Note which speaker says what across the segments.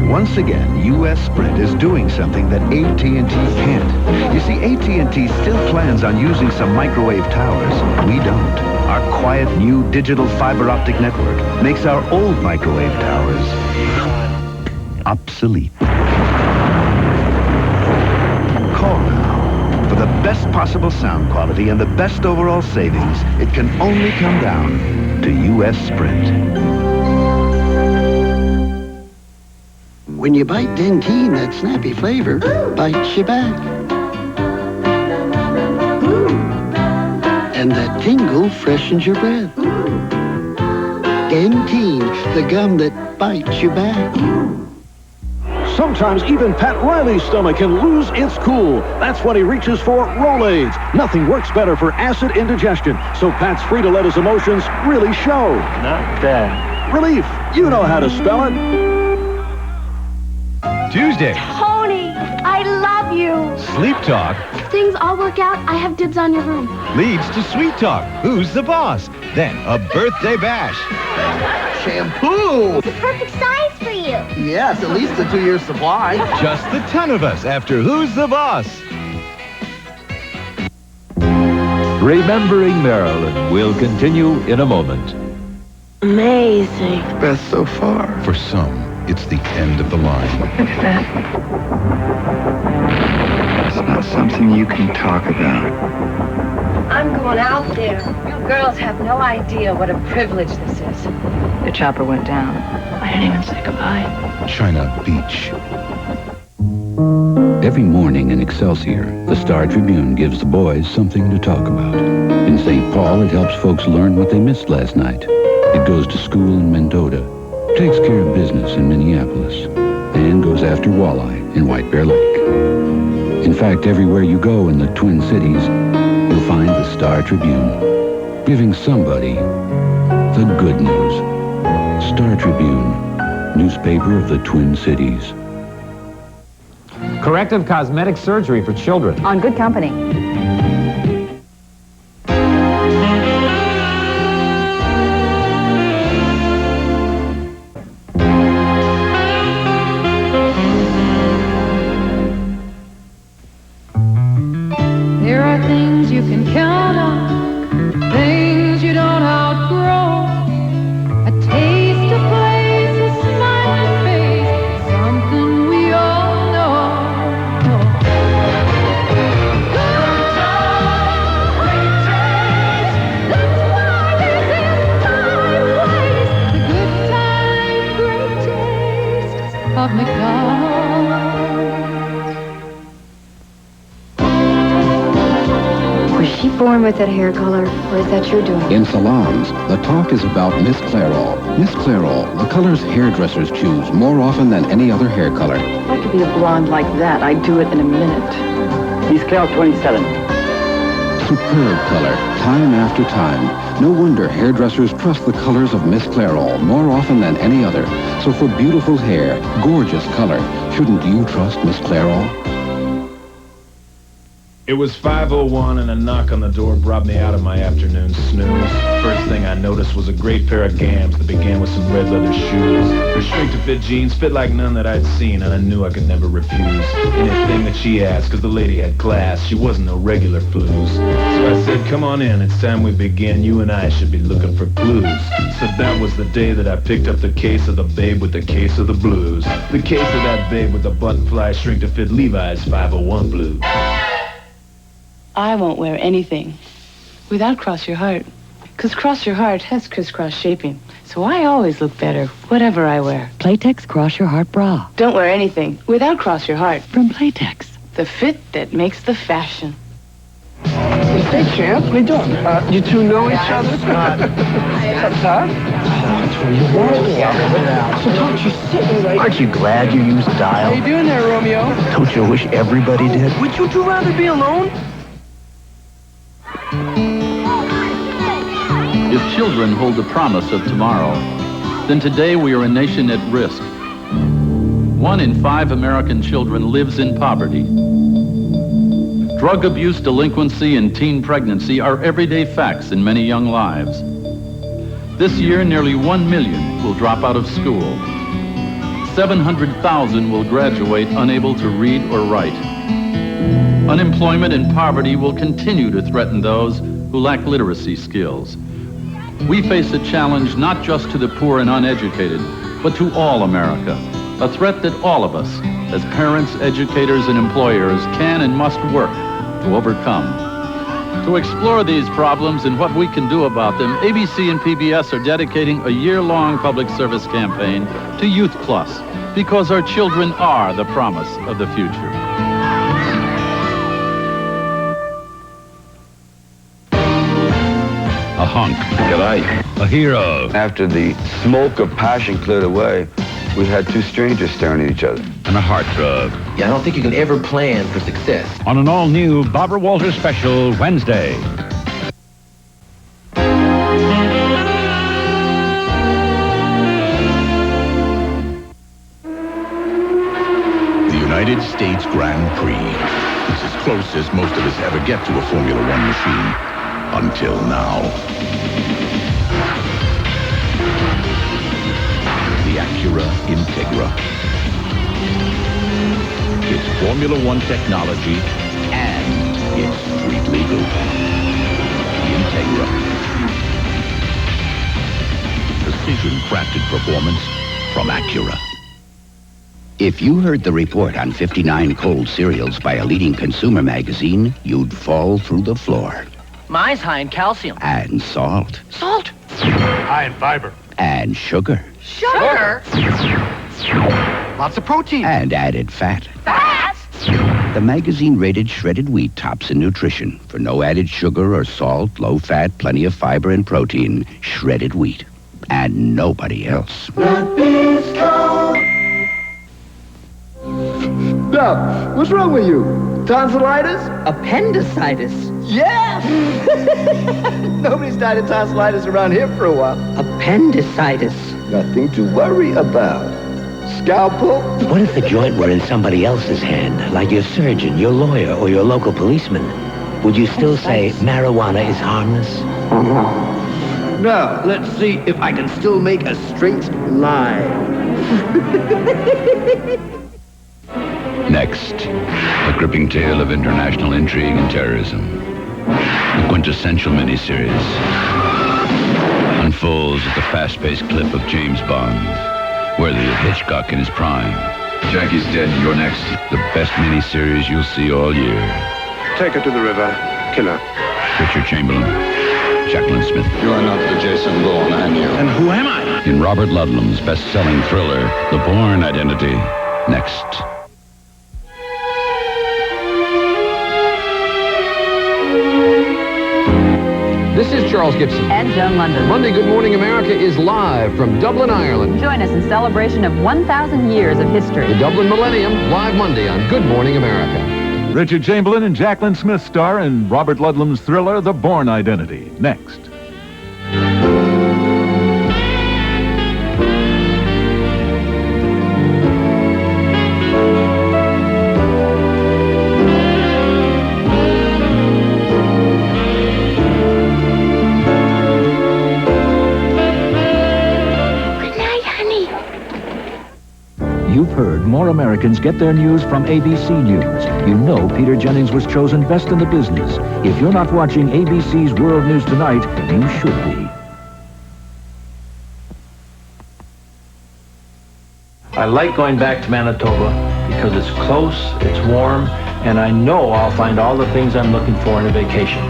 Speaker 1: Once again, U.S. Sprint is doing something that AT&T can't. You see, AT&T still plans on using some microwave towers. We don't. Our quiet new digital fiber optic network makes our old microwave towers obsolete. Call now. For the best possible sound quality and the best overall savings, it can only come down to U.S. Sprint.
Speaker 2: When you bite Dentine, that snappy flavor bites you back. And that tingle freshens your breath. Dentine, the gum that bites you back.
Speaker 3: Sometimes even Pat Riley's stomach can lose its cool. That's when he reaches for Rolaids. Nothing works better for acid indigestion, so Pat's free to let his emotions really show.
Speaker 4: Not bad.
Speaker 3: Relief. You know how to spell it.
Speaker 5: Tuesday.
Speaker 6: Tony, I love you.
Speaker 5: Sleep talk.
Speaker 6: If things all work out, I have dibs on your room.
Speaker 5: Leads to sweet talk. Who's the boss? Then a birthday bash.
Speaker 7: Shampoo!
Speaker 6: It's the perfect size for you.
Speaker 7: Yes, at least a 2-year supply.
Speaker 5: Just the 10 of us after Who's the Boss?
Speaker 8: Remembering Marilyn will continue in a moment.
Speaker 6: Amazing.
Speaker 7: Best so far.
Speaker 9: For some, it's the end of the line.
Speaker 6: What's that?
Speaker 7: It's not something you can talk about.
Speaker 10: I'm going out there. You girls have no idea what a privilege this is.
Speaker 11: The chopper went down. I didn't even say goodbye.
Speaker 9: China Beach.
Speaker 12: Every morning in Excelsior, the Star Tribune gives the boys something to talk about. In St. Paul, it helps folks learn what they missed last night. It goes to school in Mendota, takes care of business in Minneapolis, and goes after walleye in White Bear Lake. In fact, everywhere you go in the Twin Cities, you'll find the Star Tribune, giving somebody the good news. Star Tribune, newspaper of the Twin Cities.
Speaker 4: Corrective cosmetic surgery for children.
Speaker 11: On Good Company.
Speaker 13: There are things you can count on, things you don't outgrow. A taste of place, a smiling face, something we all know. Good times, great days, that's why this is my place. The good times, great taste of McDonald's.
Speaker 6: Was she born with that hair color, or is that your doing?
Speaker 14: In salons, the talk is about Miss Clairol. Miss Clairol, the colors hairdressers choose more often than any other hair color.
Speaker 11: If I could be a blonde like that, I'd do it in a minute.
Speaker 4: Miss Clairol 27.
Speaker 14: Superb color, time after time. No wonder hairdressers trust the colors of Miss Clairol more often than any other. So for beautiful hair, gorgeous color, shouldn't you trust Miss Clairol?
Speaker 15: It was 5:01 and a knock on the door brought me out of my afternoon snooze. First thing I noticed was a great pair of gams that began with some red leather shoes. Her straight-to-fit jeans fit like none that I'd seen, and I knew I could never refuse anything that she asked, because the lady had class. She wasn't no regular flues. So I said, come on in, it's time we begin. You and I should be looking for clues. So that was the day that I picked up the case of the babe with the case of the blues. The case of that babe with the button-fly shrink-to-fit Levi's 501 blue.
Speaker 11: I won't wear anything without Cross Your Heart, because Cross Your Heart has crisscross shaping, so I always look better whatever I wear.
Speaker 16: Playtex Cross Your Heart Bra.
Speaker 11: Don't wear anything without Cross Your Heart.
Speaker 16: From Playtex.
Speaker 11: The fit that makes the fashion.
Speaker 7: Hey, champ. How you doing? You two know each other? What's up, So don't you sit right...
Speaker 4: Aren't you glad you used dial?
Speaker 7: How you doing there, Romeo?
Speaker 4: Don't you wish everybody did?
Speaker 7: Would you two rather be alone?
Speaker 17: If children hold the promise of tomorrow, then today we are a nation at risk. 1 in 5 American children lives in poverty. Drug abuse, delinquency, and teen pregnancy are everyday facts in many young lives. This year, nearly 1 million will drop out of school. 700,000 will graduate unable to read or write. Unemployment and poverty will continue to threaten those who lack literacy skills. We face a challenge not just to the poor and uneducated, but to all America. A threat that all of us, as parents, educators, and employers, can and must work to overcome. To explore these problems and what we can do about them, ABC and PBS are dedicating a year-long public service campaign to Youth Plus, because our children are the promise of the future.
Speaker 8: A hunk.
Speaker 18: G'day.
Speaker 8: A hero.
Speaker 18: After the smoke of passion cleared away, we had two strangers staring at each other.
Speaker 8: And a heartthrob.
Speaker 19: Yeah, I don't think you can ever plan for success.
Speaker 8: On an all-new Barbara Walters special Wednesday.
Speaker 9: The United States Grand Prix. It's as close as most of us ever get to a Formula One machine. Until now. The Acura Integra. It's Formula One technology and it's street legal. The Integra. Precision crafted performance from Acura.
Speaker 20: If you heard the report on 59 cold cereals by a leading consumer magazine, you'd fall through the floor.
Speaker 21: Mine's high in calcium.
Speaker 20: And salt.
Speaker 21: Salt?
Speaker 22: High in fiber.
Speaker 20: And sugar.
Speaker 21: Sugar?
Speaker 22: Lots of protein.
Speaker 20: And added fat.
Speaker 21: Fat?
Speaker 20: The magazine rated shredded wheat tops in nutrition. For no added sugar or salt, low fat, plenty of fiber and protein. Shredded wheat. And nobody else.
Speaker 23: Now, what's wrong with you? Tonsillitis?
Speaker 21: Appendicitis.
Speaker 23: Yeah! Nobody's died of tonsillitis around here for a while.
Speaker 21: Appendicitis.
Speaker 23: Nothing to worry about. Scalpel?
Speaker 19: What if the joint were in somebody else's hand, like your surgeon, your lawyer, or your local policeman? Would you still say marijuana is harmless?
Speaker 23: Now, let's see if I can still make a straight line.
Speaker 12: Next, a gripping tale of international intrigue and terrorism. The quintessential miniseries unfolds at the fast-paced clip of James Bond, worthy of Hitchcock in his prime.
Speaker 18: Jackie's dead. You're next.
Speaker 12: The best miniseries you'll see all year.
Speaker 22: Take her to the river. Kill her.
Speaker 12: Richard Chamberlain, Jacqueline Smith.
Speaker 18: You are not the Jason Bourne, are you?
Speaker 22: And who am I?
Speaker 12: In Robert Ludlum's best-selling thriller, The Bourne Identity. Next.
Speaker 24: This is Charles Gibson.
Speaker 25: And Joan London.
Speaker 24: Monday Good Morning America is live from Dublin, Ireland.
Speaker 25: Join us in celebration of 1,000 years of history.
Speaker 24: The Dublin Millennium, live Monday on Good Morning America.
Speaker 3: Richard Chamberlain and Jacqueline Smith star in Robert Ludlum's thriller, The Bourne Identity. Next.
Speaker 26: You've heard more Americans get their news from ABC News. You know Peter Jennings was chosen best in the business. If you're not watching ABC's World News Tonight, you should be.
Speaker 27: I like going back to Manitoba because it's close, it's warm, and I know I'll find all the things I'm looking for in a vacation.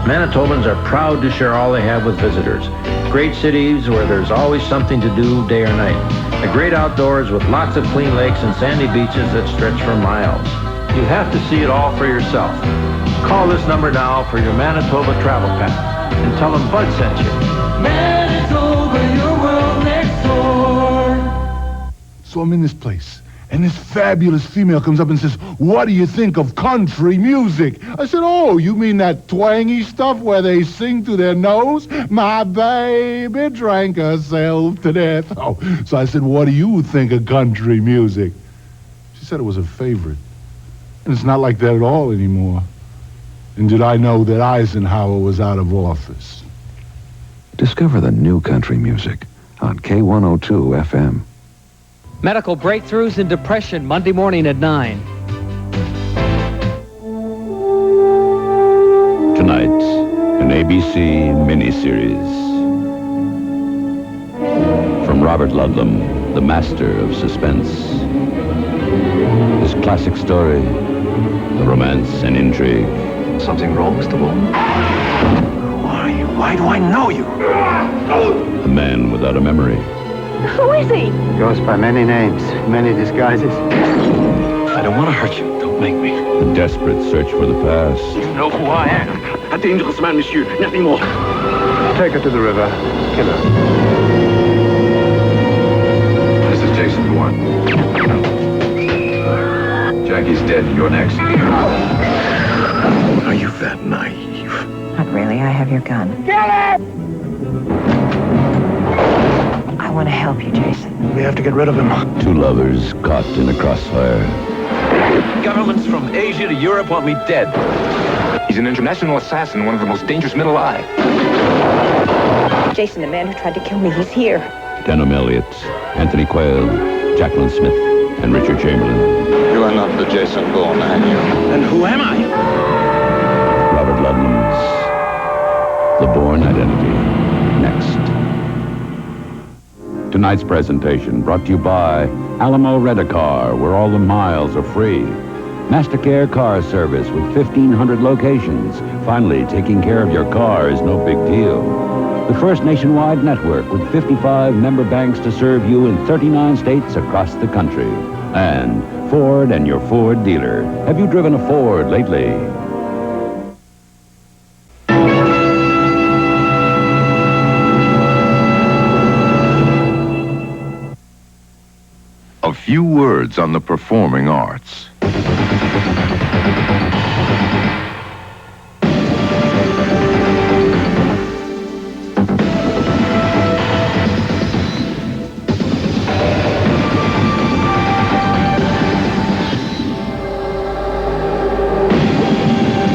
Speaker 27: Manitobans are proud to share all they have with visitors. Great cities where there's always something to do day or night. The great outdoors with lots of clean lakes and sandy beaches that stretch for miles. You have to see it all for yourself. Call this number now for your Manitoba travel pack and tell them Bud sent you.
Speaker 28: Manitoba, your world next door.
Speaker 22: So I'm in this place, and this fabulous female comes up and says, "What do you think of country music?" I said, "Oh, you mean that twangy stuff where they sing through their nose? My baby drank herself to death." Oh, so I said, "What do you think of country music?" She said it was her favorite. And it's not like that at all anymore. And did I know that Eisenhower was out of office?
Speaker 14: Discover the new country music on K102 FM.
Speaker 1: Medical breakthroughs in depression, Monday morning at 9.
Speaker 12: Tonight, an ABC miniseries. From Robert Ludlum, the master of suspense. His classic story, the romance and intrigue.
Speaker 4: Something wrong, Mr. Bourne? Who are you? Why do I know you?
Speaker 12: A man without a memory.
Speaker 2: Who is he?
Speaker 4: Goes by many names, many disguises. I don't want to hurt you. Don't make me.
Speaker 12: A desperate search for the past.
Speaker 4: You know who I am. A dangerous man, monsieur. Nothing more. Take her to the river. Kill her.
Speaker 5: This is Jason Bourne. Jackie's dead. You're next.
Speaker 4: Are you that naive?
Speaker 21: Not really. I have your gun.
Speaker 2: Kill him!
Speaker 21: I want to help you, Jason.
Speaker 4: We have to get rid of him.
Speaker 12: Two lovers caught in a crossfire.
Speaker 4: Governments from Asia to Europe want me dead.
Speaker 5: He's an international assassin, one of the most dangerous men alive.
Speaker 21: Jason, the man who tried to kill me, he's here.
Speaker 12: Denham Elliott, Anthony Quayle, Jacqueline Smith, and Richard Chamberlain.
Speaker 5: You are not the Jason Bourne, are you?
Speaker 4: And who am I?
Speaker 12: Robert Ludlum's The Bourne Identity. Next. Tonight's presentation brought to you by Alamo Rent-A-Car, where all the miles are free. Mastercare Car Service with 1,500 locations. Finally, taking care of your car is no big deal. The first nationwide network with 55 member banks to serve you in 39 states across the country. And Ford and your Ford dealer. Have you driven a Ford lately?
Speaker 5: A few words on the performing arts.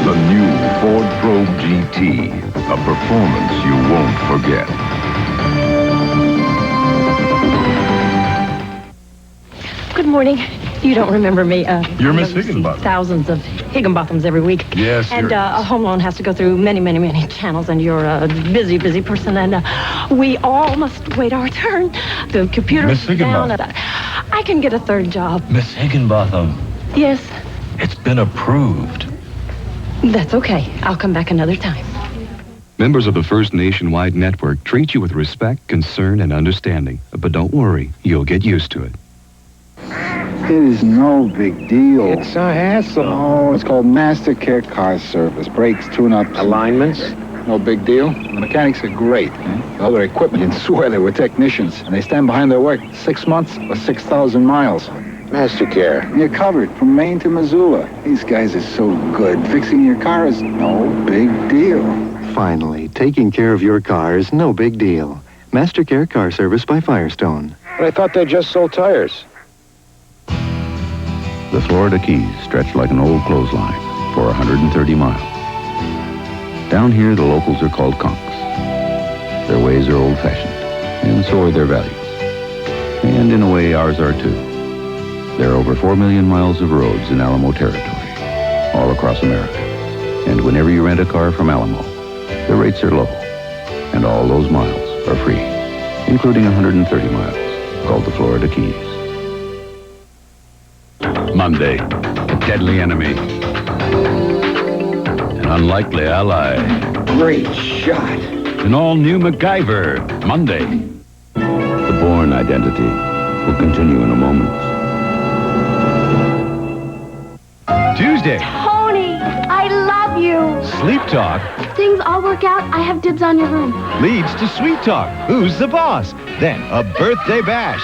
Speaker 5: The new Ford Probe GT, a performance you won't forget.
Speaker 6: Good morning. You don't remember me.
Speaker 5: You're Miss
Speaker 6: I see
Speaker 5: Higginbotham.
Speaker 6: Thousands of Higginbothams every week.
Speaker 5: Yes,
Speaker 6: And
Speaker 5: you're-
Speaker 6: a home loan has to go through many, many, many channels, and you're a busy, busy person, and we all must wait our turn. The computer's
Speaker 5: Miss
Speaker 6: down.
Speaker 5: Higginbotham.
Speaker 6: I can get a third job.
Speaker 5: Miss Higginbotham,
Speaker 6: Yes,
Speaker 5: it's been approved.
Speaker 6: that's okay. I'll come back another time.
Speaker 10: Members of the First Nationwide Network treat you with respect, concern, and understanding. But don't worry, you'll get used to it.
Speaker 22: It is no big deal.
Speaker 7: It's a hassle.
Speaker 22: Oh, it's called Mastercare Car Service. Brakes, tune-ups.
Speaker 7: Alignments?
Speaker 22: No big deal. The mechanics are great. All their equipment, you can swear they were technicians. And they stand behind their work 6 months or 6,000 miles.
Speaker 7: Mastercare.
Speaker 22: You're covered from Maine to Missoula. These guys are so good. Fixing your car is no big deal.
Speaker 13: Finally, taking care of your car is no big deal. Mastercare Car Service by Firestone.
Speaker 7: But I thought they just sold tires.
Speaker 12: The Florida Keys stretch like an old clothesline for 130 miles. Down here, the locals are called conks. Their ways are old-fashioned, and so are their values. And in a way, ours are too. There are over 4 million miles of roads in Alamo territory, all across America. And whenever you rent a car from Alamo, the rates are low, and all those miles are free, including 130 miles, called the Florida Keys. Monday, a deadly enemy. An unlikely ally.
Speaker 7: Great shot.
Speaker 12: An all-new MacGyver. Monday. The Bourne Identity will continue in a moment.
Speaker 15: Tuesday,
Speaker 16: Tony, I love you.
Speaker 15: Sleep Talk
Speaker 16: Things all work out. I have dibs on your room.
Speaker 15: leads to Sweet Talk. Who's the boss? Then a birthday bash.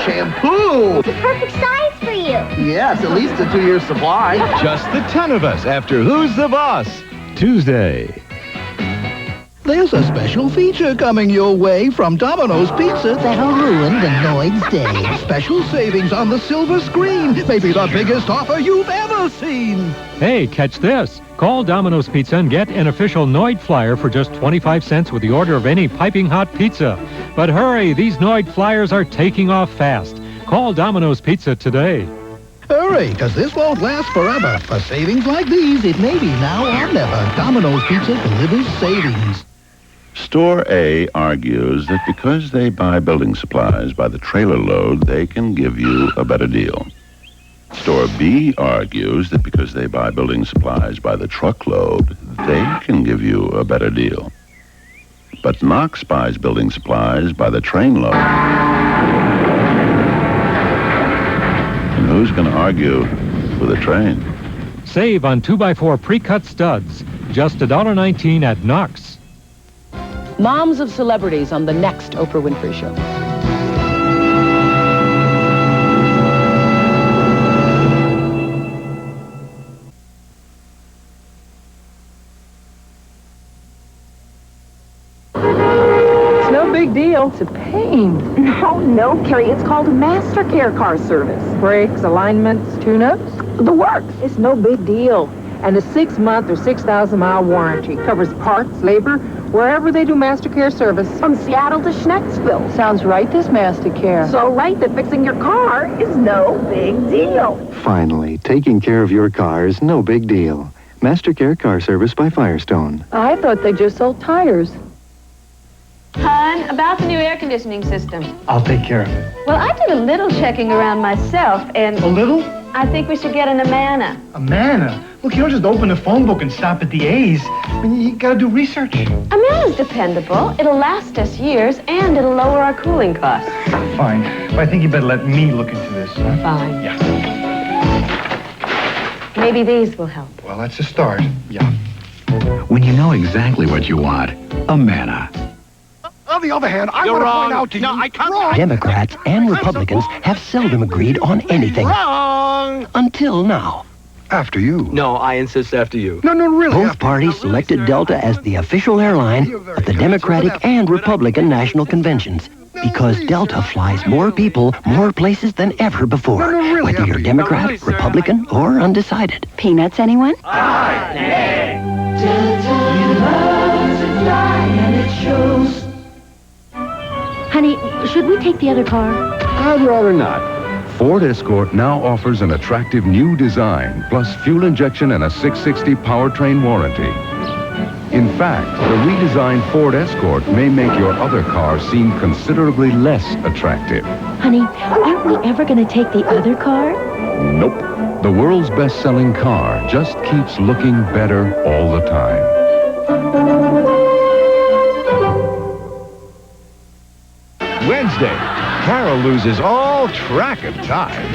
Speaker 7: Shampoo!
Speaker 16: It's a perfect size for you.
Speaker 7: Yes, at least a 2-year supply.
Speaker 15: Just the 10 of us after Who's the Boss? Tuesday.
Speaker 29: There's a special feature coming your way from Domino's Pizza that'll ruin the Noid's day. Special savings on the silver screen. Maybe the biggest offer you've ever seen.
Speaker 30: Hey, catch this. Call Domino's Pizza and get an official Noid flyer for just 25 cents with the order of any piping hot pizza. But hurry, these Noid flyers are taking off fast. Call Domino's Pizza today.
Speaker 29: Hurry, because this won't last forever. For savings like these, it may be now or never. Domino's Pizza delivers savings.
Speaker 2: Store A argues that because they buy building supplies by the trailer load, they can give you a better deal. Store B argues that because they buy building supplies by the truckload, they can give you a better deal. But Knox buys building supplies by the trainload. And who's going to argue with a train?
Speaker 30: Save on 2x4 pre-cut studs. Just $1.19 at Knox.
Speaker 8: Moms of celebrities on the next Oprah Winfrey Show.
Speaker 21: It's no big deal. It's a pain. No, Carrie. It's called Master Care Car Service. Brakes, alignments, tune-ups, the works. It's no big deal. And a 6-month or 6,000-mile warranty covers parts, labor, wherever they do Master Care service. From Seattle to Schnecksville. Sounds right, this Master Care. So right that fixing your car is no big deal.
Speaker 13: Finally, taking care of your car is no big deal. Master Care Car Service by Firestone.
Speaker 21: I thought they just sold tires.
Speaker 9: Hon, about the new air conditioning system.
Speaker 7: I'll take care of it.
Speaker 9: Well, I did a little checking around myself, and...
Speaker 7: A little?
Speaker 9: I think we should get an Amana.
Speaker 7: Amana? Look, you don't just open the phone book and stop at the A's. I mean, you gotta do research.
Speaker 9: Amana's dependable. It'll last us years, and it'll lower our cooling costs.
Speaker 7: Fine. But I think you better let me look into this, huh?
Speaker 9: Fine.
Speaker 7: Yeah.
Speaker 9: Maybe these will help.
Speaker 7: Well, that's a start. Yeah.
Speaker 11: When you know exactly what you want, Amana.
Speaker 7: On the other hand, I want to point out to you... I can't... Wrong.
Speaker 17: Democrats and Republicans have seldom agreed on anything.
Speaker 7: Wrong!
Speaker 17: Until now.
Speaker 11: After you.
Speaker 18: No, I insist after you.
Speaker 7: No, really.
Speaker 17: Both parties selected Delta as the official airline at the Democratic and Republican national conventions because Delta flies more people, more places than ever before.
Speaker 7: Really.
Speaker 17: Whether you're Democrat, Republican, or undecided.
Speaker 16: Peanuts, anyone?
Speaker 28: Delta loves to fly and it shows.
Speaker 16: Honey, should we take the other car?
Speaker 5: I'd rather not. Ford Escort now offers an attractive new design, plus fuel injection and a 660 powertrain warranty. In fact, the redesigned Ford Escort may make your other car seem considerably less attractive.
Speaker 16: Honey, aren't we ever going to take the other car?
Speaker 5: Nope. The world's best-selling car just keeps looking better all the time.
Speaker 15: Wednesday, Carol loses all track of time.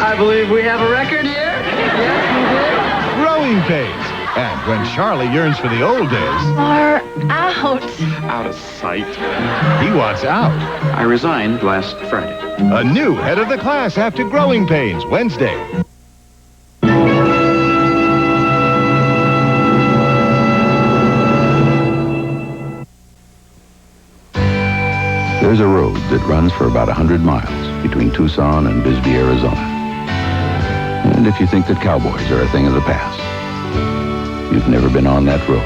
Speaker 18: I believe we have a record here. Yes, we do.
Speaker 15: Growing pains. And when Charlie yearns for the old days...
Speaker 9: Far out.
Speaker 4: Out of sight.
Speaker 15: He wants out.
Speaker 4: I resigned last Friday.
Speaker 15: A new head of the class after Growing Pains, Wednesday.
Speaker 12: There's a road that runs for about 100 miles between Tucson and Bisbee, Arizona. And if you think that cowboys are a thing of the past, you've never been on that road.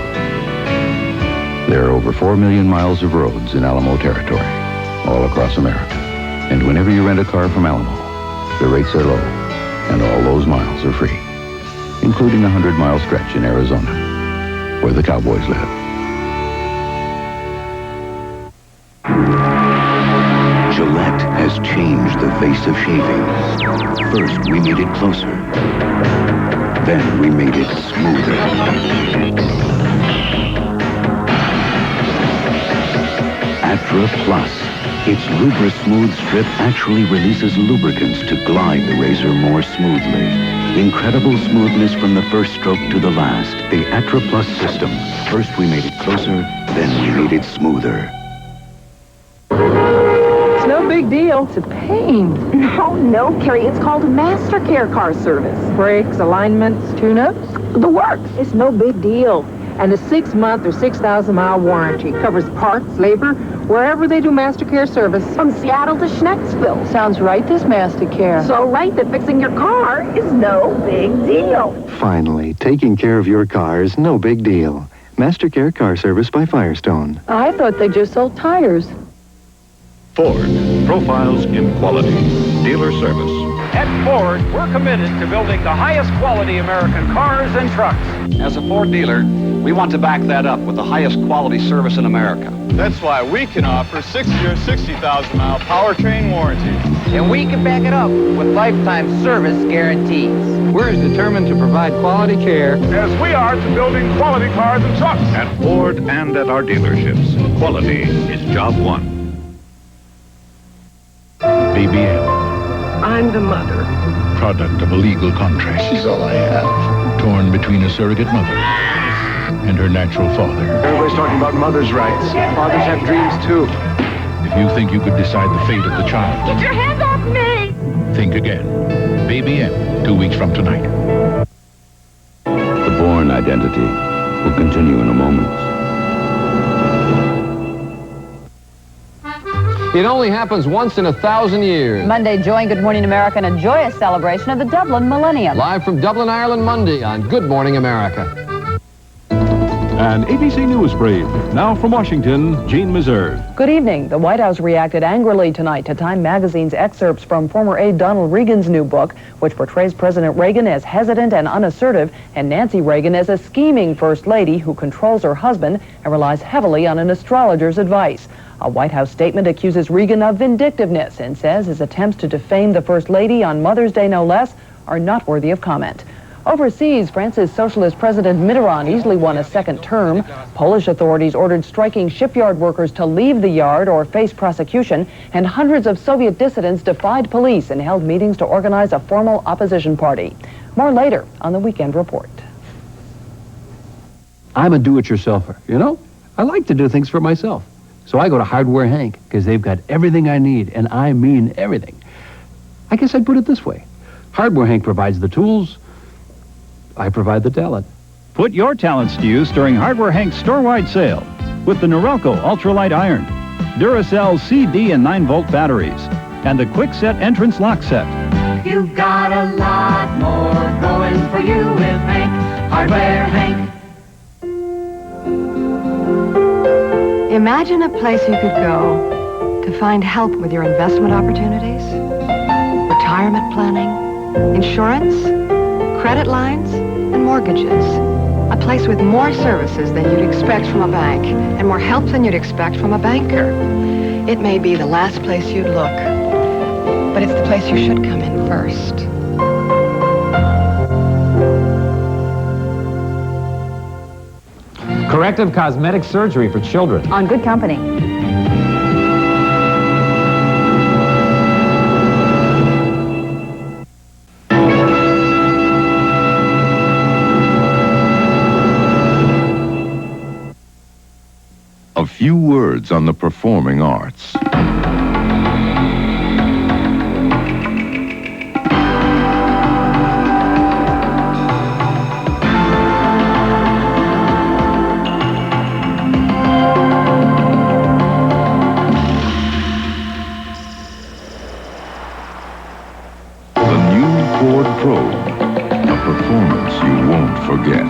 Speaker 12: There are over 4 million miles of roads in Alamo territory, all across America. And whenever you rent a car from Alamo, the rates are low, and all those miles are free, including a 100-mile stretch in Arizona, where the cowboys live. Gillette has changed the face of shaving. First, we made it closer. Then we made it smoother. Atra Plus. Its Lubra Smooth Strip actually releases lubricants to glide the razor more smoothly. Incredible smoothness from the first stroke to the last. The Atra Plus system. First we made it closer, then we made it smoother.
Speaker 21: It's no big deal. It's a pain. No, Carrie. It's called Master Care Car Service. Brakes, alignments, tune-ups, The works. it's no big deal. And a 6-month or 6,000-mile warranty covers parts, labor, wherever they do Master Care service. From Seattle to Schnecksville. Sounds right, this Master Care. So right that fixing your car is no big deal.
Speaker 13: Finally, taking care of your car is no big deal. Master Care Car Service by Firestone.
Speaker 21: I thought they just sold tires.
Speaker 5: Ford profiles in quality.
Speaker 1: dealer service.
Speaker 3: At Ford, we're committed to building the highest quality American cars and trucks.
Speaker 14: As a Ford dealer, we want to back that up with the highest quality service in America.
Speaker 19: That's why we can offer 6-year, 60,000-mile powertrain warranty.
Speaker 18: And we can back it up with lifetime service guarantees.
Speaker 20: We're as determined to provide quality care
Speaker 19: as we are to building quality cars and trucks.
Speaker 1: At Ford and at our dealerships, quality is job one.
Speaker 23: BBM.
Speaker 24: I'm the mother.
Speaker 23: Product of a legal contract.
Speaker 24: She's all I have.
Speaker 23: Torn between a surrogate mother and her natural father.
Speaker 7: Everybody's talking about mothers' rights. Fathers have dreams, too.
Speaker 23: If you think you could decide the fate of the child,
Speaker 28: Get your hands off me!
Speaker 23: think again. BBM, 2 weeks from tonight.
Speaker 12: The Bourne identity will continue in a moment.
Speaker 25: It only happens once in 1,000 years.
Speaker 26: Monday, join Good Morning America in a joyous celebration of the Dublin Millennium.
Speaker 25: Live from Dublin, Ireland, Monday on Good Morning America.
Speaker 30: An ABC News brief. Now from Washington, Jean Meserve.
Speaker 8: Good evening. The White House reacted angrily tonight to Time Magazine's excerpts from former aide Donald Reagan's new book, which portrays President Reagan as hesitant and unassertive, and Nancy Reagan as a scheming first lady who controls her husband and relies heavily on an astrologer's advice. A White House statement accuses Reagan of vindictiveness and says his attempts to defame the First Lady on Mother's Day, no less, are not worthy of comment. Overseas, France's socialist President Mitterrand easily won a second term. Polish authorities ordered striking shipyard workers to leave the yard or face prosecution, and hundreds of Soviet dissidents defied police and held meetings to organize a formal opposition party. More later on the Weekend Report.
Speaker 27: I'm a do-it-yourselfer, you know? I like to do things for myself. So I go to Hardware Hank, because they've got everything I need, and I mean everything. I guess I'd put it this way. Hardware Hank provides the tools, I provide the talent.
Speaker 30: Put your talents to use during Hardware Hank's store-wide sale with the Norelco Ultralight Iron, Duracell CD and 9-volt batteries, and the Quick Set Entrance Lock Set.
Speaker 28: You've got a lot more going for you with Hank, Hardware Hank.
Speaker 31: Imagine a place you could go to find help with your investment opportunities, retirement planning, insurance, credit lines, and mortgages. A place with more services than you'd expect from a bank and more help than you'd expect from a banker. It may be the last place you'd look, but it's the place you should come in first.
Speaker 3: Corrective cosmetic surgery for children.
Speaker 26: On Good Company.
Speaker 2: A few words on the performing arts. A performance you won't forget.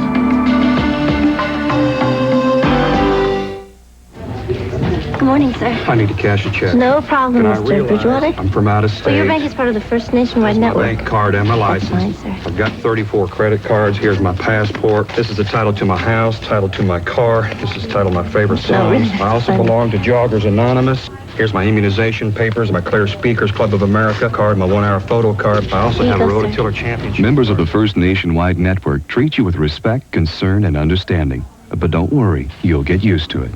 Speaker 16: Good morning, sir.
Speaker 10: I need to cash a check.
Speaker 16: No problem,
Speaker 10: Can I
Speaker 16: Mr.
Speaker 10: realize
Speaker 16: Bridgewater.
Speaker 10: I'm from out of state.
Speaker 16: Well, your bank is part of the First Nationwide
Speaker 10: My
Speaker 16: Network.
Speaker 10: bank card and my license.
Speaker 16: Fine, sir.
Speaker 10: I've got 34 credit cards. Here's my passport. This is the title to my house, title to my car. This is the title of my favorite songs.
Speaker 16: really,
Speaker 10: I also
Speaker 16: fine.
Speaker 10: belong to Joggers Anonymous. Here's my immunization papers, my Clear Speakers Club of America card, my 1-hour photo card. I also have a Rototiller Championship. Members of the First Nationwide Network treat you with respect, concern, and understanding. But don't worry, you'll get used to it.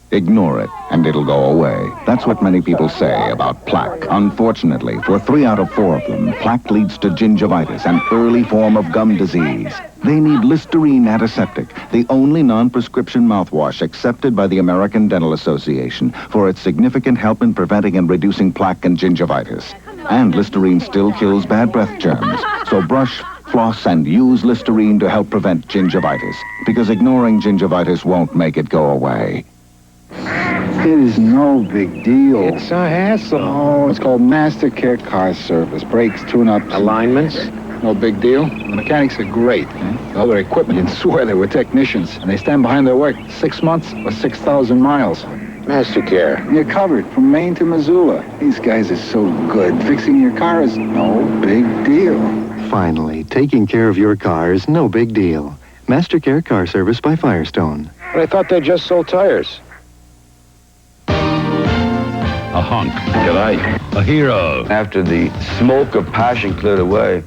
Speaker 32: Ignore it, and it'll go away. That's what many people say about plaque. Unfortunately, for 3 out of 4 of them, plaque leads to gingivitis, an early form of gum disease. They need Listerine Antiseptic, the only non-prescription mouthwash accepted by the American Dental Association for its significant help in preventing and reducing plaque and gingivitis. And Listerine still kills bad breath germs. So brush, floss, and use Listerine to help prevent gingivitis, because ignoring gingivitis won't make it go away.
Speaker 22: It is no big deal.
Speaker 7: It's a hassle.
Speaker 22: Oh, it's called Master Care Car Service. Brakes, tune-ups,
Speaker 7: alignments.
Speaker 22: No big deal. The mechanics are great. All their equipment, you'd swear they were technicians. And they stand behind their work 6 months or 6,000 miles.
Speaker 4: MasterCare.
Speaker 5: You're covered from Maine to Missoula. These guys are so good. Fixing your car is no big deal.
Speaker 6: Finally, taking care of your car is no big deal. MasterCare Car Service by Firestone.
Speaker 4: But I thought they just sold tires.
Speaker 1: A hunk. G'day. A hero.
Speaker 9: After the smoke of passion cleared away,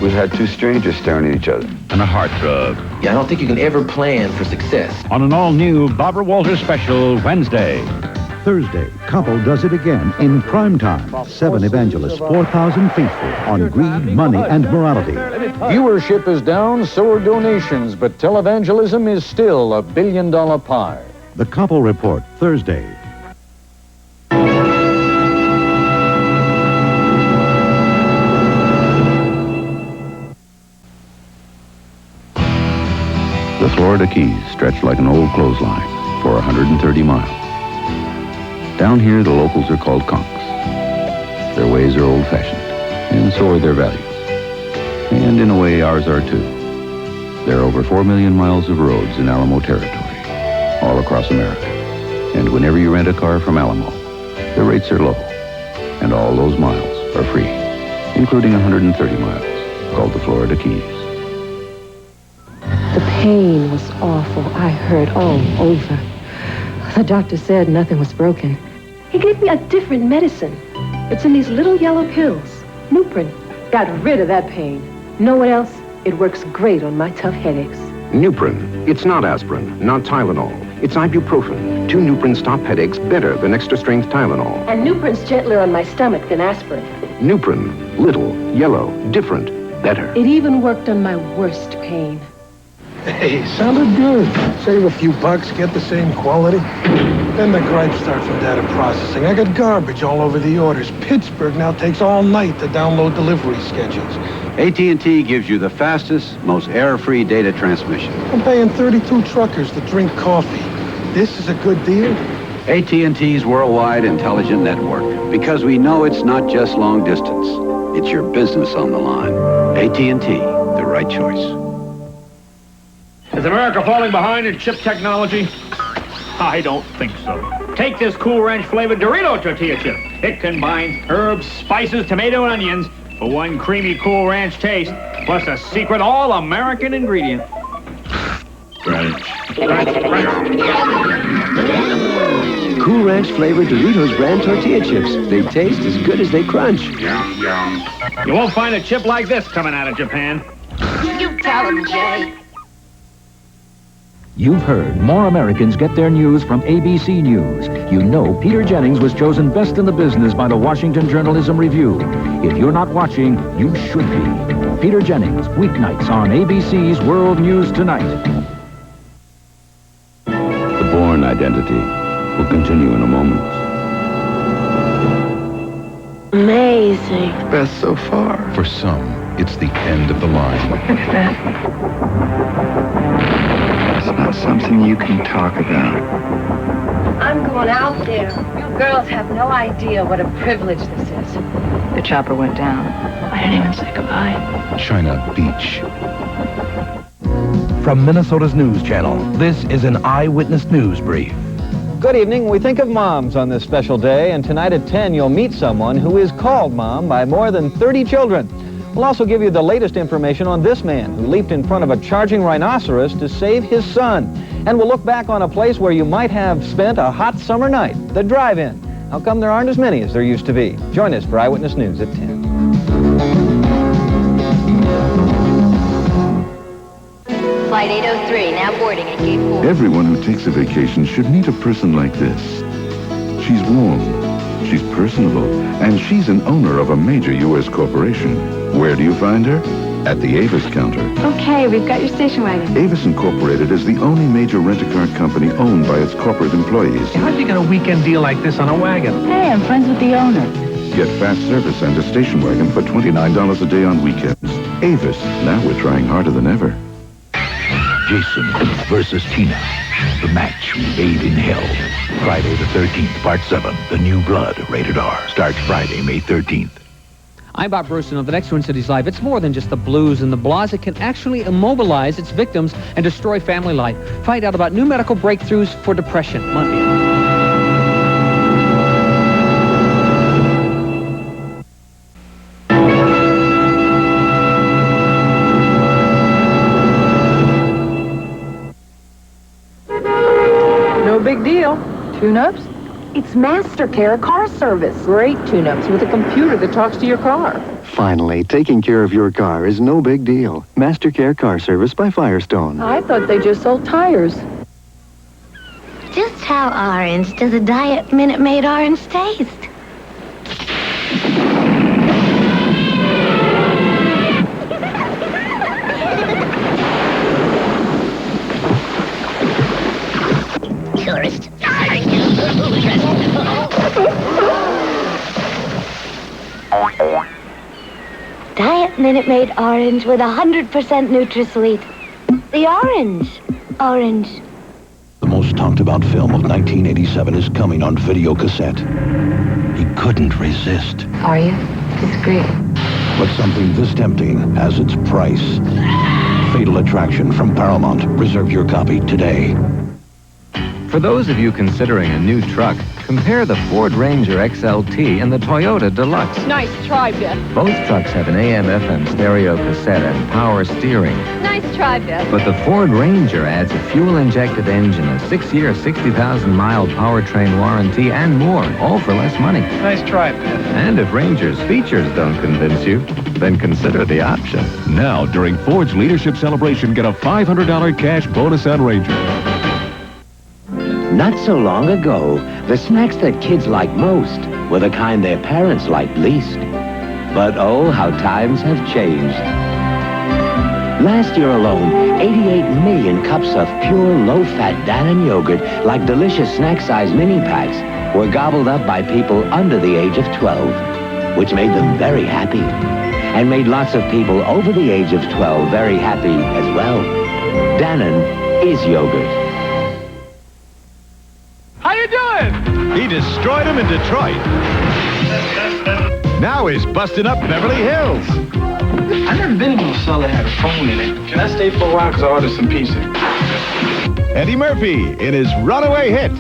Speaker 9: we had two strangers staring at each other.
Speaker 1: And a heartthrob.
Speaker 11: Yeah, I don't think you can ever plan for success.
Speaker 30: On an all-new Barbara Walters special Wednesday.
Speaker 23: Thursday, Couple does it again in prime time. 7 evangelists, 4,000 faithful on greed, money, and morality.
Speaker 20: Viewership is down, so are donations, but televangelism is still a billion-dollar pie.
Speaker 23: The Couple Report, Thursday.
Speaker 2: The Florida Keys stretch like an old clothesline for 130 miles. Down here, the locals are called conks. Their ways are old-fashioned, and so are their values. And in a way, ours are too. There are over 4 million miles of roads in Alamo territory, all across America. And whenever you rent a car from Alamo, the rates are low, and all those miles are free, including 130 miles, called the Florida Keys.
Speaker 13: The pain was awful. I hurt all over. The doctor said nothing was broken. He gave me a different medicine. It's in these little yellow pills. Nuprin. Got rid of that pain. Know what else? It works great on my tough headaches.
Speaker 14: Nuprin. It's not aspirin, not Tylenol. It's ibuprofen. 2 Nuprin stop headaches better than extra-strength Tylenol.
Speaker 13: And Nuprin's gentler on my stomach than aspirin.
Speaker 14: Nuprin. Little, yellow, different, better.
Speaker 13: It even worked on my worst pain.
Speaker 15: Hey, sounded good. Save a few bucks, get the same quality. Then the gripes start from data processing. I got garbage all over the orders. Pittsburgh now takes all night to download delivery schedules.
Speaker 17: AT&T gives you the fastest, most error-free data transmission.
Speaker 15: I'm paying 32 truckers to drink coffee. This is a good deal?
Speaker 17: AT&T's worldwide intelligent network. Because we know it's not just long distance. It's your business on the line. AT&T, the right choice.
Speaker 3: Is America falling behind in chip technology? I don't think so. Take this Cool Ranch flavored Dorito tortilla chip. It combines herbs, spices, tomato, and onions for one creamy Cool Ranch taste, plus a secret all-American ingredient.
Speaker 15: Crunch.
Speaker 18: Cool Ranch flavored Doritos brand tortilla chips. They taste as good as they crunch.
Speaker 3: You won't find a chip like this coming out of Japan.
Speaker 13: You tell him, Jay.
Speaker 30: You've heard more Americans get their news from ABC News. You know Peter Jennings was chosen best in the business by the Washington Journalism Review. If you're not watching, you should be. Peter Jennings, weeknights on ABC's World News Tonight.
Speaker 2: The Bourne identity will continue in a moment.
Speaker 13: Amazing.
Speaker 5: Best so far.
Speaker 23: For some, it's the end of the line.
Speaker 13: Look at that.
Speaker 5: It's not something you can talk about.
Speaker 13: I'm going out there. You girls have no idea what a privilege this is. The chopper went down. I didn't even say goodbye.
Speaker 23: China Beach.
Speaker 21: From Minnesota's News Channel, this is an Eyewitness News Brief.
Speaker 20: Good evening. We think of moms on this special day, and tonight at 10 you'll meet someone who is called Mom by more than 30 children. We'll also give you the latest information on this man who leaped in front of a charging rhinoceros to save his son. And we'll look back on a place where you might have spent a hot summer night, the drive-in. How come there aren't as many as there used to be? Join us for Eyewitness News at 10.
Speaker 16: Flight 803, now boarding at Gate 4.
Speaker 2: Everyone who takes a vacation should meet a person like this. She's warm, she's personable, and she's an owner of a major U.S. corporation. Where do you find her? At the Avis counter.
Speaker 13: Okay, we've got your station wagon.
Speaker 2: Avis Incorporated is the only major rent-a-car company owned by its corporate employees.
Speaker 15: How'd you get a weekend deal like this on a wagon?
Speaker 13: Hey, I'm friends with the owner.
Speaker 2: Get fast service and a station wagon for $29 a day on weekends. Avis, now we're trying harder than ever.
Speaker 23: Jason versus Tina. The match made in hell. Friday the 13th, Part 7. The New Blood, rated R. Starts Friday, May 13th.
Speaker 29: I'm Bob Bruce, and the next Twin Cities Live, it's more than just the blues and the blahs. It can actually immobilize its victims and destroy family life. Find out about new medical breakthroughs for depression Monday.
Speaker 13: Tune-ups? It's MasterCare Car Service. Great tune-ups with a computer that talks to your car.
Speaker 6: Finally, taking care of your car is no big deal. MasterCare Car Service by Firestone.
Speaker 13: I thought they just sold tires.
Speaker 16: Just how orange does a Diet Minute Maid orange taste? Tourist. Diet Minute Maid orange with 100% NutraSweet. The orange.
Speaker 23: The most talked about film of 1987 is coming on video cassette. He couldn't resist.
Speaker 13: Are you? It's great.
Speaker 23: But something this tempting has its price. Fatal Attraction from Paramount. Reserve your copy today.
Speaker 7: For those of you considering a new truck, compare the Ford Ranger XLT and the Toyota Deluxe.
Speaker 13: Nice try, Beth.
Speaker 7: Both trucks have an AM/FM stereo cassette and power steering.
Speaker 13: Nice try, Beth.
Speaker 7: But the Ford Ranger adds a fuel-injected engine, a 6-year, 60,000-mile powertrain warranty, and more, all for less money.
Speaker 15: Nice try, Beth.
Speaker 7: And if Ranger's features don't convince you, then consider the option.
Speaker 8: Now, during Ford's Leadership Celebration, get a $500 cash bonus on Ranger.
Speaker 10: Not so long ago, the snacks that kids liked most were the kind their parents liked least. But oh, how times have changed. Last year alone, 88 million cups of pure, low-fat Dannon yogurt, like delicious snack-sized mini packs, were gobbled up by people under the age of 12, which made them very happy, and made lots of people over the age of 12 very happy as well. Dannon is yogurt.
Speaker 12: How you doing?
Speaker 8: He destroyed him in Detroit. Now he's busting up Beverly Hills.
Speaker 15: I've never been in a cell that had a phone in it. Can I stay for a while? Because I ordered some pizza.
Speaker 8: Eddie Murphy in his runaway hit.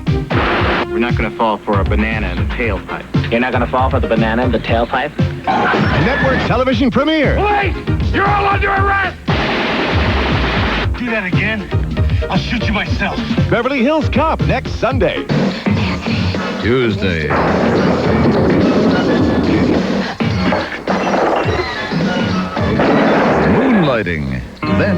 Speaker 19: We're not going to fall for a banana in the tailpipe.
Speaker 24: You're not going to fall for the banana in the tailpipe?
Speaker 8: A network television premiere.
Speaker 12: Wait! You're all under arrest! Do that again, I'll shoot you myself.
Speaker 8: Beverly Hills Cop next Sunday.
Speaker 23: Tuesday. Moonlighting. Then...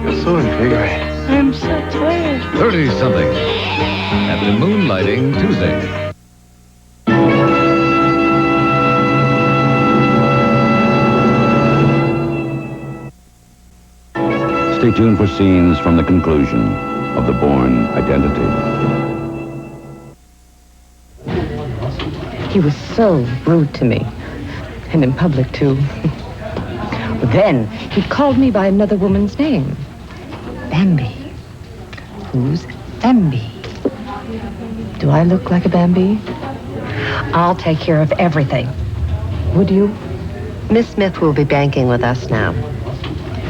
Speaker 15: You're so invigorated.
Speaker 13: I'm so tired.
Speaker 23: 30-something. At the Moonlighting Tuesday.
Speaker 2: Stay tuned for scenes from the conclusion of the Bourne identity.
Speaker 13: He was so rude to me. And in public, too. Then, he called me by another woman's name. Bambi. Who's Bambi? Do I look like a Bambi? I'll take care of everything. Would you? Miss Smith will be banking with us now.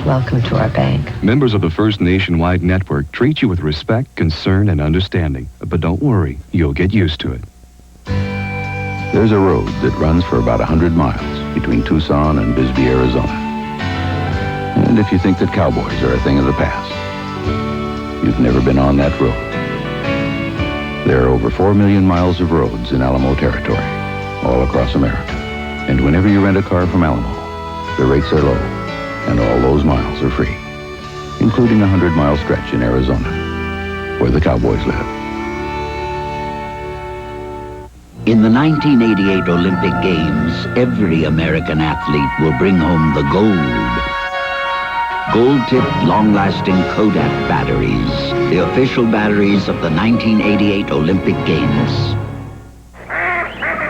Speaker 13: Welcome to our bank.
Speaker 25: Members of the First Nationwide Network treat you with respect, concern, and understanding. But don't worry, you'll get used to it.
Speaker 2: There's a road that runs for about 100 miles between Tucson and Bisbee, Arizona. And if you think that cowboys are a thing of the past, you've never been on that road. There are over 4 million miles of roads in Alamo territory, all across America. And whenever you rent a car from Alamo, the rates are low, and all those miles are free, including a 100-mile stretch in Arizona, where the cowboys live.
Speaker 10: In the 1988 Olympic Games, every American athlete will bring home the gold. Gold-tipped, long-lasting Kodak batteries, the official batteries of the 1988 Olympic Games.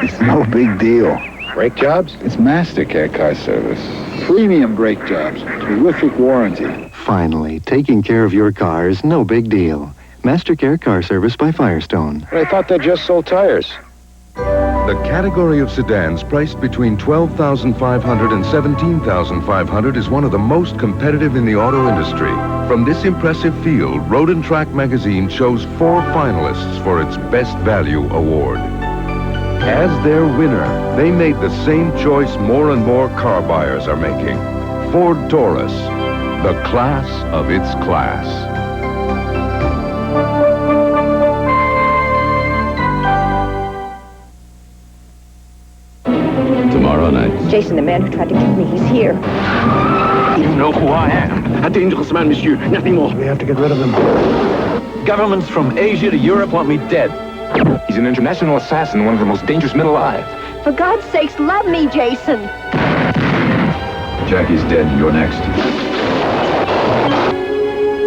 Speaker 5: It's no big deal. Brake jobs? It's MasterCare Car Service. Premium brake jobs. Terrific warranty.
Speaker 6: Finally, taking care of your car is no big deal. MasterCare Car Service by Firestone.
Speaker 4: But I thought they just sold tires.
Speaker 26: The category of sedans priced between $12,500 and $17,500 is one of the most competitive in the auto industry. From this impressive field, Road and Track magazine chose 4 finalists for its Best Value Award. As their winner, they made the same choice more and more car buyers are making. Ford Taurus, the class of its class.
Speaker 2: tomorrow night.
Speaker 1: Jason, the man who tried to kill me, he's here.
Speaker 12: You know who I am. A dangerous man, monsieur. Nothing more.
Speaker 15: We have to get rid of him.
Speaker 12: Governments from Asia to Europe want me dead. He's an international assassin, one of the most dangerous men alive.
Speaker 1: For God's sakes, love me, Jason.
Speaker 2: Jackie's dead. You're next.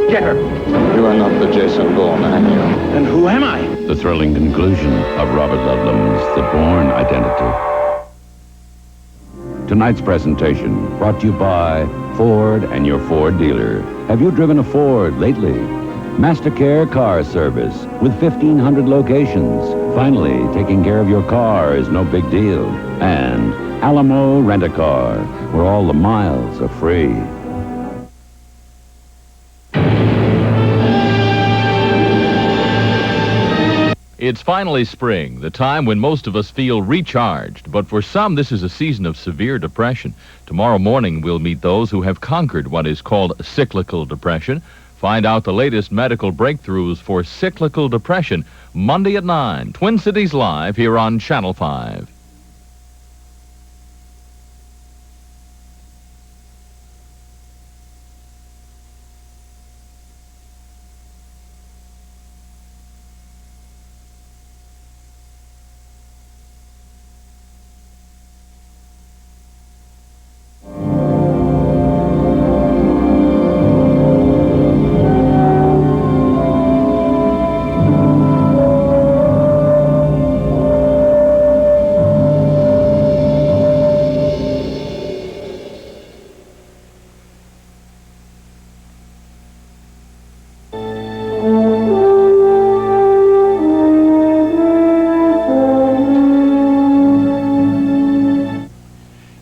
Speaker 12: Get her.
Speaker 5: You are not the Jason Bourne, are you?
Speaker 12: And who am I?
Speaker 2: The thrilling conclusion of Robert Ludlum's The Bourne Identity. Tonight's presentation brought to you by Ford and your Ford dealer. Have you driven a Ford lately? MasterCare Car Service with 1,500 locations. Finally, taking care of your car is no big deal. And Alamo Rent-A-Car, where all the miles are free.
Speaker 8: It's finally spring, the time when most of us feel recharged. But for some, this is a season of severe depression. Tomorrow morning, we'll meet those who have conquered what is called cyclical depression. Find out the latest medical breakthroughs for cyclical depression Monday at 9, Twin Cities Live here on Channel 5.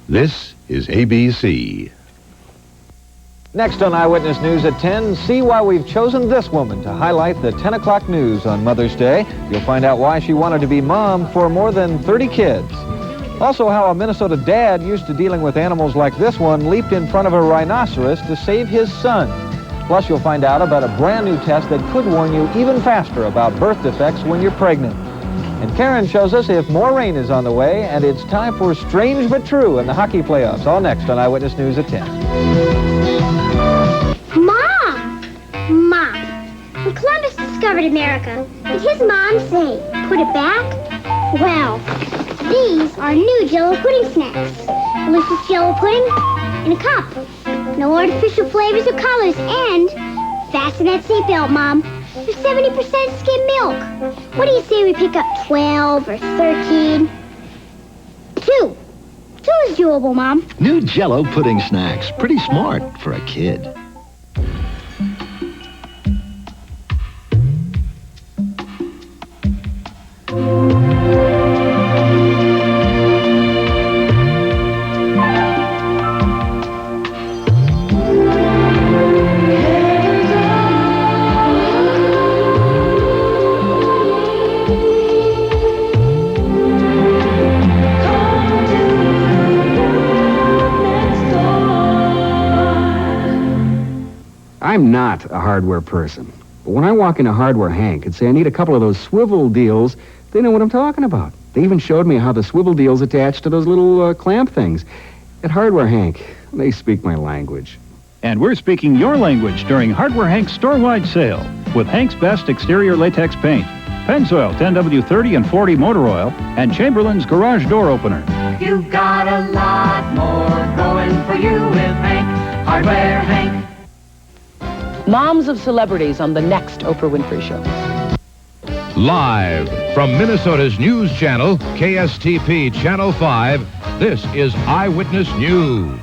Speaker 26: This is ABC.
Speaker 20: Next on Eyewitness News at 10, see why we've chosen this woman to highlight the 10 o'clock news on Mother's Day. You'll find out why she wanted to be mom for more than 30 kids. Also, how a Minnesota dad used to dealing with animals like this one leaped in front of a rhinoceros to save his son. Plus, you'll find out about a brand new test that could warn you even faster about birth defects when you're pregnant. And Karen shows us if more rain is on the way, and it's time for Strange But True in the hockey playoffs. All next on Eyewitness News at 10.
Speaker 3: Mom! When Columbus discovered America, did his mom say, put it back? Well, these are new Jell-O pudding snacks. Delicious Jell-O pudding in a cup. No artificial flavors or colors, and fasten that seatbelt, Mom. There's 70% skim milk. What do you say we pick up 12 or 13? 2 is doable, Mom.
Speaker 9: New Jell-O pudding snacks. Pretty smart for a kid.
Speaker 11: I'm not a hardware person. But when I walk into Hardware Hank and say I need a couple of those swivel deals, they know what I'm talking about. They even showed me how the swivel deals attach to those little clamp things. At Hardware Hank, they speak my language.
Speaker 14: And we're speaking your language during Hardware Hank's store-wide sale with Hank's Best exterior latex paint, Pennzoil 10W30 and 40 motor oil, and Chamberlain's garage door opener.
Speaker 17: You've got a lot more going for you with Hank, Hardware Hank.
Speaker 18: Moms of celebrities on the next Oprah Winfrey Show.
Speaker 22: Live from Minnesota's news channel, KSTP Channel 5, this is Eyewitness News.